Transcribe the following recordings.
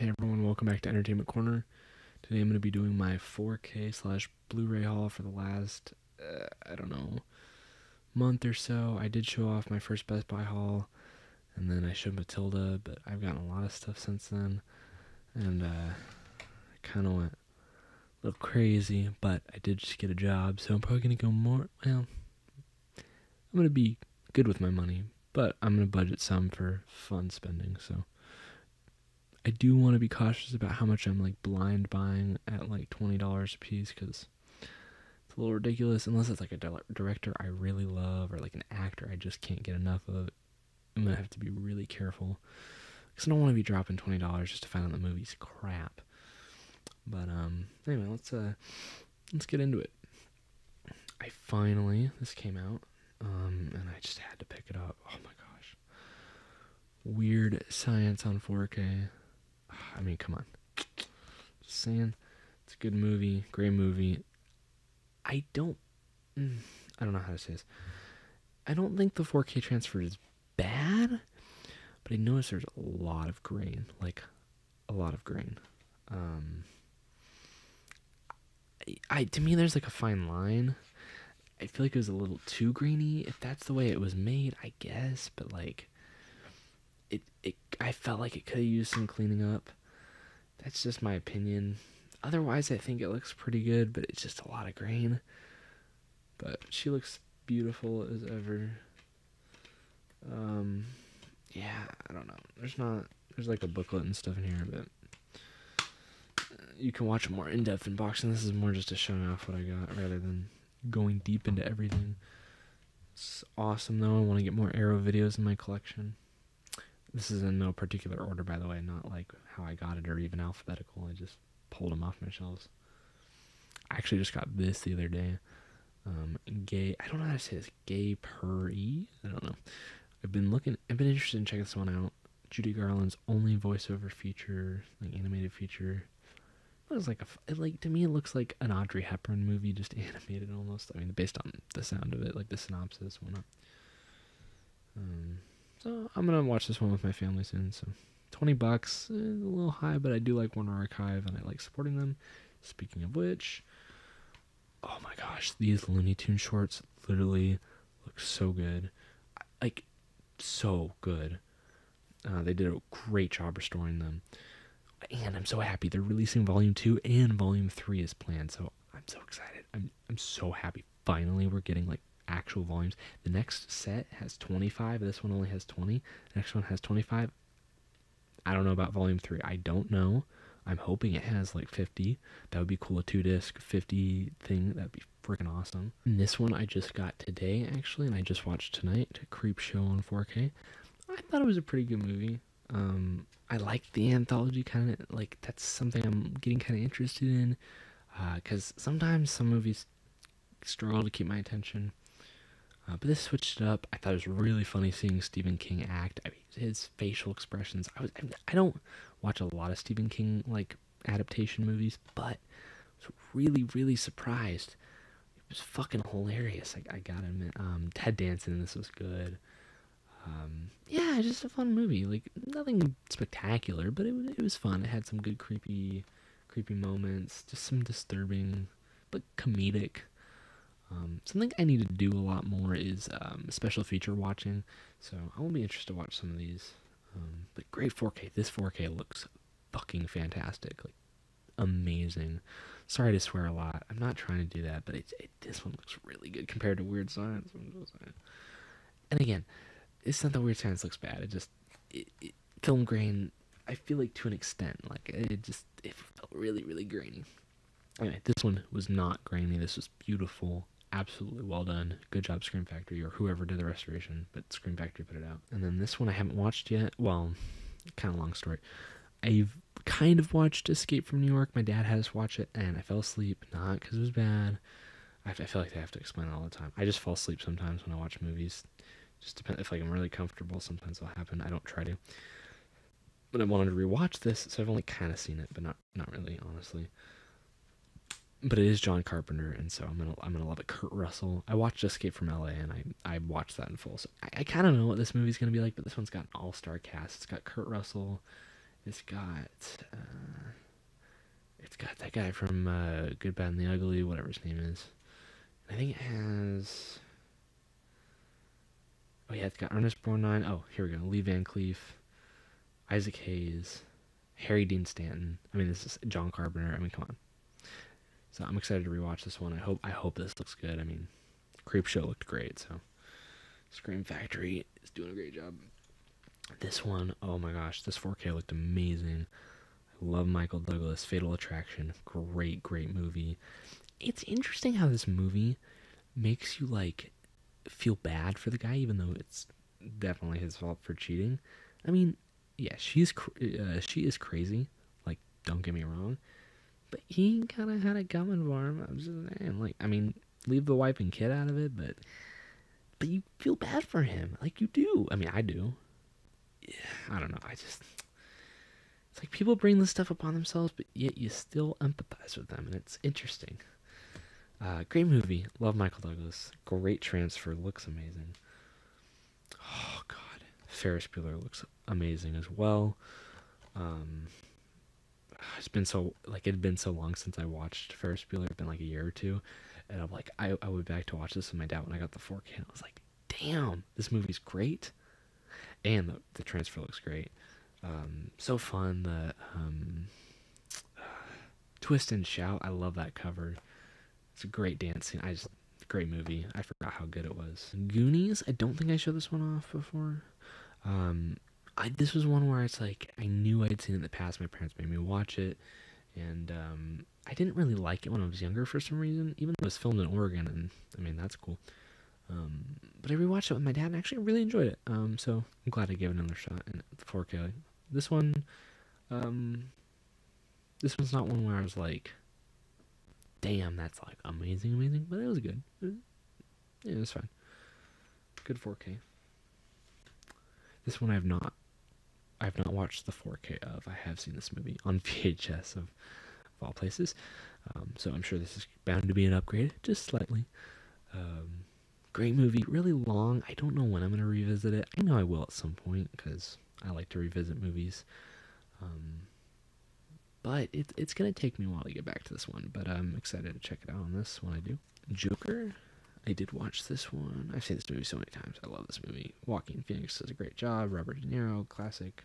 Hey everyone, welcome back to Entertainment Corner. Today I'm going to be doing my 4K slash Blu-ray haul for the last, I don't know, month or so. I did show off my first Best Buy haul, and then I showed Matilda, but I've gotten a lot of stuff since then, and I kind of went a little crazy, but I did just get a job, so I'm probably going to go more, well, I'm going to be good with my money, but I'm going to budget some for fun spending, so I do want to be cautious about how much I'm like blind buying at like $20 a piece, because it's a little ridiculous unless it's like a director I really love or like an actor I just can't get enough of. I'm gonna have to be really careful because I don't want to be dropping $20 just to find out the movie's crap. But anyway, let's get into it. This came out, and I just had to pick it up. Oh my gosh, Weird Science on 4K. I mean, come on. Just saying, it's a good movie, great movie. I don't know how to say this. I don't think the 4K transfer is bad, but I notice there's a lot of grain, like a lot of grain. To me, there's like a fine line. I feel like it was a little too grainy. If that's the way it was made, I guess, but like, I felt like it could have used some cleaning up. That's just my opinion. Otherwise, I think it looks pretty good, but it's just a lot of grain. But she looks beautiful as ever. Yeah, I don't know. There's like a booklet and stuff in here, but you can watch a more in-depth unboxing. This is more just a showing off what I got rather than going deep into everything. It's awesome though. I want to get more Arrow videos in my collection. This is in no particular order, by the way, not like how I got it or even alphabetical. I just pulled them off my shelves. I actually just got this the other day. I don't know how to say this. Gay Purry? I don't know. I've been interested in checking this one out. Judy Garland's only voiceover feature, like animated feature. It was like to me it looks like an Audrey Hepburn movie, just animated almost. I mean, based on the sound of it, like the synopsis, whatnot. So I'm gonna watch this one with my family soon. So $20, a little high, but I do like Warner Archive and I like supporting them. Speaking of which, oh my gosh, these Looney Tunes shorts literally look so good, like so good. They did a great job restoring them, and I'm so happy they're releasing Volume 2 and Volume 3 is planned. So I'm so excited. I'm so happy. Finally, we're getting like actual volumes. The next set has 25. This one only has 20. The next one has 25. I don't know about Volume 3. I don't know. I'm hoping it has like 50. That would be cool. A 2-disc 50 thing. That would be freaking awesome. And this one I just got today, actually, and I just watched tonight. Creep Show on 4K. I thought it was a pretty good movie. I liked the anthology kind of, like, that's something I'm getting kind of interested in. Because sometimes some movies struggle to keep my attention. But this switched it up. I thought it was really funny seeing Stephen King act. I mean, his facial expressions. I don't watch a lot of Stephen King like adaptation movies, but I was really, really surprised. It was fucking hilarious. I gotta admit. Ted Danson in this was good. Yeah, just a fun movie. Like nothing spectacular, but it was fun. It had some good creepy moments. Just some disturbing, but comedic. Something I need to do a lot more is special feature watching, so I will be interested to watch some of these. But great 4K. This 4K looks fucking fantastic, like amazing. Sorry to swear a lot. I'm not trying to do that, but this one looks really good compared to Weird Science. And again, it's not that Weird Science looks bad. Film grain. I feel like to an extent, like it felt really, really grainy. Anyway, this one was not grainy. This was beautiful. Absolutely well done. Good job, Scream Factory, or whoever did the restoration, but Scream Factory put it out. And then this one I haven't watched yet. Well, kind of long story. I've kind of watched Escape from New York. My dad had us watch it, and I fell asleep. Not because it was bad. I feel like I have to explain it all the time. I just fall asleep sometimes when I watch movies. Just depends. If like I'm really comfortable, sometimes it'll happen. I don't try to. But I wanted to rewatch this, so I've only kind of seen it, but not really, honestly. But it is John Carpenter, and so I'm gonna love it. Kurt Russell. I watched Escape from LA, and I watched that in full. So I kind of know what this movie's gonna be like, but this one's got an all-star cast. It's got Kurt Russell, It's got it's got that guy from Good, Bad, and the Ugly, whatever his name is. I think it has. Oh yeah, it's got Ernest Borgnine. Oh, here we go. Lee Van Cleef, Isaac Hayes, Harry Dean Stanton. I mean, this is John Carpenter. I mean, come on. So I'm excited to rewatch this one. I hope this looks good. I mean, Creepshow looked great, so Scream Factory is doing a great job. This one, oh my gosh, this 4K looked amazing. I love Michael Douglas, Fatal Attraction. Great, great movie. It's interesting how this movie makes you, like, feel bad for the guy, even though it's definitely his fault for cheating. I mean, yeah, she is crazy. Like, don't get me wrong. But he kind of had it coming for him. I'm just saying, like, I mean, leave the wife and kid out of it, but you feel bad for him. Like, you do. I mean, I do. Yeah, I don't know. It's like people bring this stuff upon themselves, but yet you still empathize with them, and it's interesting. Great movie. Love Michael Douglas. Great transfer. Looks amazing. Oh, God. Ferris Bueller looks amazing as well. It's been so, like, it had been so long since I watched Ferris Bueller. It's been like a year or two. And I'm like, I went back to watch this with my dad when I got the 4K. And I was like, damn, this movie's great. And the transfer looks great. So fun. The Twist and Shout. I love that cover. It's a great dance scene. Great movie. I forgot how good it was. Goonies. I don't think I showed this one off before. This was one where it's like, I knew I'd seen it in the past. My parents made me watch it. And I didn't really like it when I was younger for some reason, even though it was filmed in Oregon. And I mean, that's cool. But I rewatched it with my dad and actually really enjoyed it. So I'm glad I gave it another shot in the 4K. This one's not one where I was like, damn, that's like amazing, but it was good. It was fine. Good 4K. This one I've not watched the 4K of. I have seen this movie on VHS of all places. So I'm sure this is bound to be an upgrade, just slightly. Great movie, really long. I don't know when I'm going to revisit it. I know I will at some point, because I like to revisit movies. But it's going to take me a while to get back to this one, but I'm excited to check it out on this when I do. Joker, I did watch this one. I've seen this movie so many times. I love this movie. Joaquin Phoenix does a great job. Robert De Niro, classic.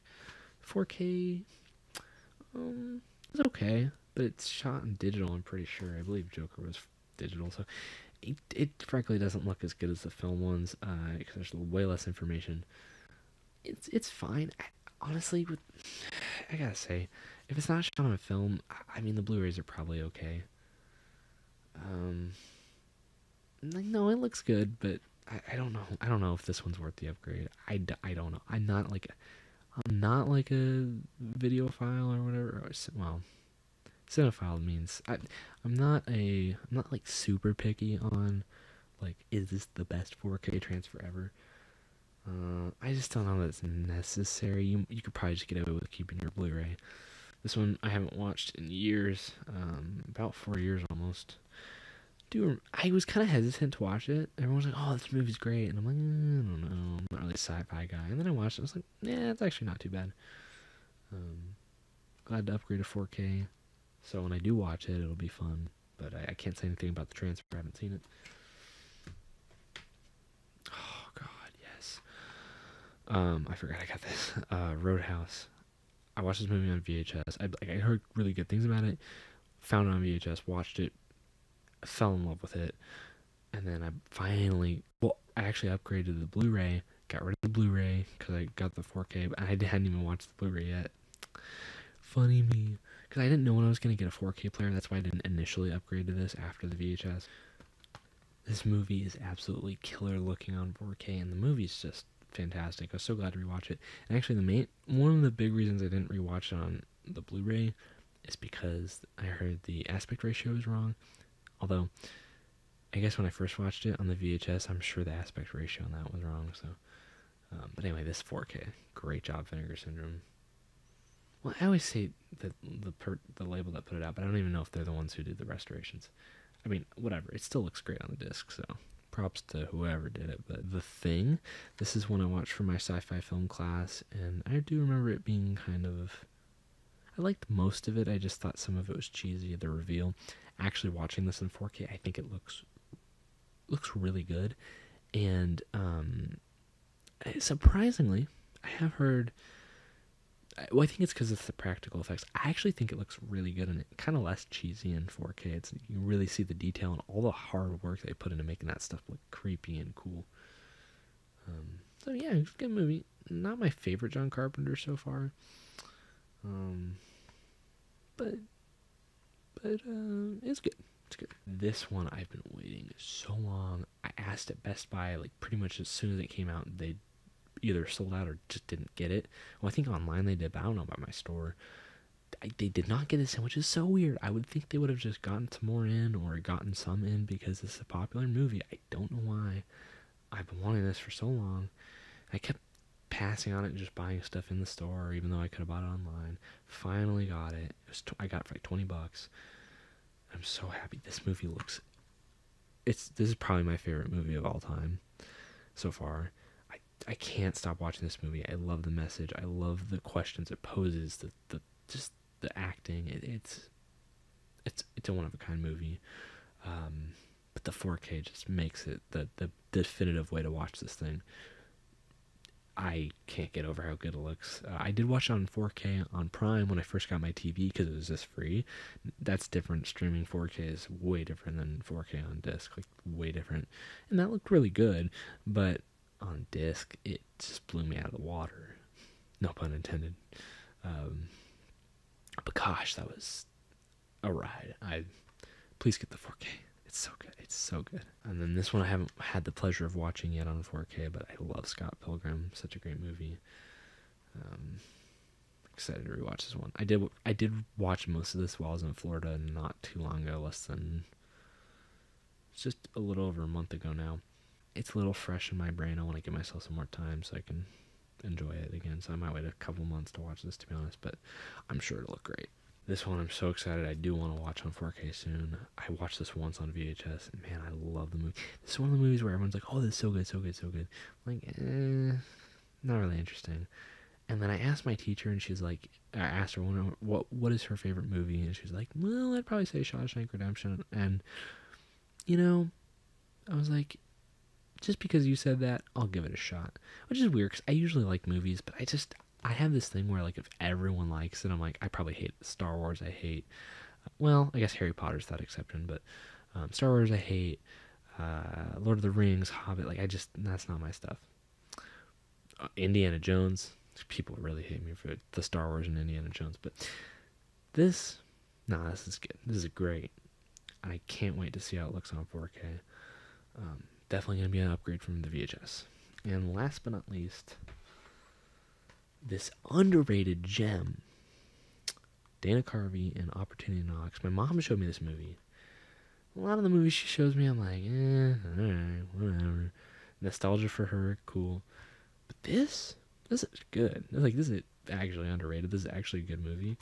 4K, it's okay, but it's shot in digital, I'm pretty sure. I believe Joker was digital, so it frankly doesn't look as good as the film ones, because there's way less information. It's fine. Honestly, I gotta say, if it's not shot on a film, I mean, the Blu-rays are probably okay. No, it looks good, but I don't know. I don't know if this one's worth the upgrade. I don't know. I'm not like a videophile or whatever. Well, cinephile means I'm not like super picky on, like, is this the best 4K transfer ever? I just don't know that it's necessary. You could probably just get away with keeping your Blu-ray. This one I haven't watched in years, about 4 years almost. I was kind of hesitant to watch it. Everyone was like, "Oh, this movie's great," and I'm like, I don't know. I'm not really a sci-fi guy. And then I watched it. I was like, "Yeah, it's actually not too bad." Glad to upgrade to 4K, so when I do watch it, it'll be fun. But I can't say anything about the transfer. I haven't seen it. Oh God, yes. I forgot I got this. Roadhouse. I watched this movie on VHS. I heard really good things about it. Found it on VHS. Watched it. Fell in love with it. And then I actually upgraded the Blu-ray. Got rid of the Blu-ray because I got the 4K, but I hadn't even watched the Blu-ray yet. Funny me. Because I didn't know when I was going to get a 4K player. That's why I didn't initially upgrade to this after the VHS. This movie is absolutely killer looking on 4K, and the movie's just fantastic. I was so glad to rewatch it. And actually, one of the big reasons I didn't rewatch it on the Blu-ray is because I heard the aspect ratio was wrong. Although, I guess when I first watched it on the VHS, I'm sure the aspect ratio on that was wrong. So, but anyway, this 4K, great job, Vinegar Syndrome. Well, I always say that the label that put it out, but I don't even know if they're the ones who did the restorations. I mean, whatever. It still looks great on the disc, so props to whoever did it. But The Thing, this is one I watched for my sci-fi film class, and I do remember it being kind of I liked most of it. I just thought some of it was cheesy. The reveal. Actually, watching this in 4K, I think it looks really good. And surprisingly, I have heard. Well, I think it's because it's the practical effects. I actually think it looks really good and kind of less cheesy in 4K. You really see the detail and all the hard work they put into making that stuff look creepy and cool. So yeah, it's a good movie. Not my favorite John Carpenter so far. But it's good. It's good. This one I've been waiting so long. I asked at Best Buy like pretty much as soon as it came out. They either sold out or just didn't get it. Well, I think online they did, but I don't know about my store. They did not get this in, which is so weird. I would think they would have just gotten some more in or gotten some in because this is a popular movie. I don't know why. I've been wanting this for so long. I kept passing on it and just buying stuff in the store, even though I could have bought it online. Finally got it. I got it for like $20. I'm so happy. This movie looks... This is probably my favorite movie of all time so far. I can't stop watching this movie. I love the message. I love the questions it poses. Just the acting. It's a one of a kind movie. But the 4K just makes it the definitive way to watch this thing. I can't get over how good it looks. I did watch it on 4K on Prime when I first got my TV because it was just free. That's different. Streaming 4K is way different than 4K on disc. Like way different. And that looked really good, but on disc, it just blew me out of the water. No pun intended. But gosh, that was a ride. Please get the 4K. It's so good. It's so good. And then this one I haven't had the pleasure of watching yet on 4K, but I love Scott Pilgrim. Such a great movie. Excited to rewatch this one. I did watch most of this while I was in Florida not too long ago. It's just a little over a month ago now. It's a little fresh in my brain. I want to give myself some more time so I can enjoy it again. So I might wait a couple months to watch this, to be honest, but I'm sure it'll look great. This one I'm so excited. I do want to watch on 4K soon. I watched this once on VHS, and man, I love the movie. This is one of the movies where everyone's like, oh, this is so good, so good, so good. I'm like, not really interesting. And then I asked my teacher, and she's like, I asked her, what is her favorite movie? And she's like, well, I'd probably say Shawshank Redemption. And, I was like, just because you said that, I'll give it a shot. Which is weird, because I usually like movies, but I have this thing where, like, if everyone likes it, I'm like, I probably hate Star Wars, I hate, well, I guess Harry Potter's that exception, but Star Wars I hate, Lord of the Rings, Hobbit, like, that's not my stuff. Indiana Jones, people really hate me for the Star Wars and Indiana Jones, but this is good. This is great. I can't wait to see how it looks on 4K. Definitely going to be an upgrade from the VHS. And last but not least, this underrated gem, Dana Carvey and Opportunity Knocks. My mom showed me this movie. A lot of the movies she shows me, I'm like, alright, whatever. Nostalgia for her, cool. But this is good. This is actually underrated. This is actually a good movie.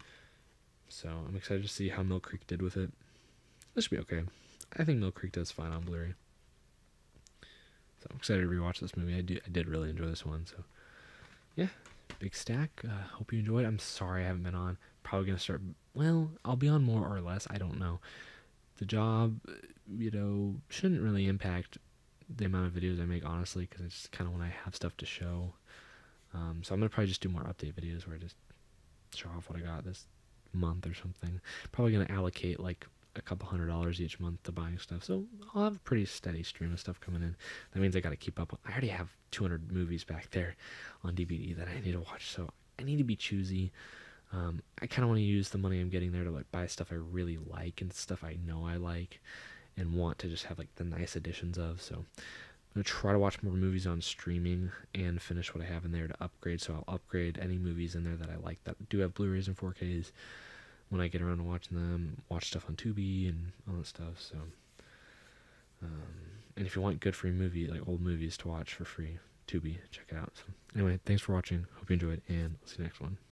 So I'm excited to see how Mill Creek did with it. This should be okay. I think Mill Creek does fine on Blu-ray. So I'm excited to rewatch this movie. I did really enjoy this one. So yeah, big stack. Hope you enjoyed. I'm sorry I haven't been on. Probably gonna start. Well, I'll be on more or less. I don't know. The job, shouldn't really impact the amount of videos I make, honestly, because it's kind of when I have stuff to show. So I'm gonna probably just do more update videos where I just show off what I got this month or something. Probably gonna allocate like a couple $100 each month to buying stuff, so I'll have a pretty steady stream of stuff coming in. That means I gotta keep up. I already have 200 movies back there on DVD that I need to watch, so I need to be choosy. I kind of want to use the money I'm getting there to like buy stuff I really like and stuff I know I like and want to just have like the nice editions of. So I'm gonna try to watch more movies on streaming and finish what I have in there to upgrade. So I'll upgrade any movies in there that I like that do have Blu-rays and 4Ks when I get around to watching them. Watch stuff on Tubi and all that stuff. So and if you want good free movie, like old movies to watch for free, Tubi, check it out. So anyway, thanks for watching. Hope you enjoyed, and I'll see you next one.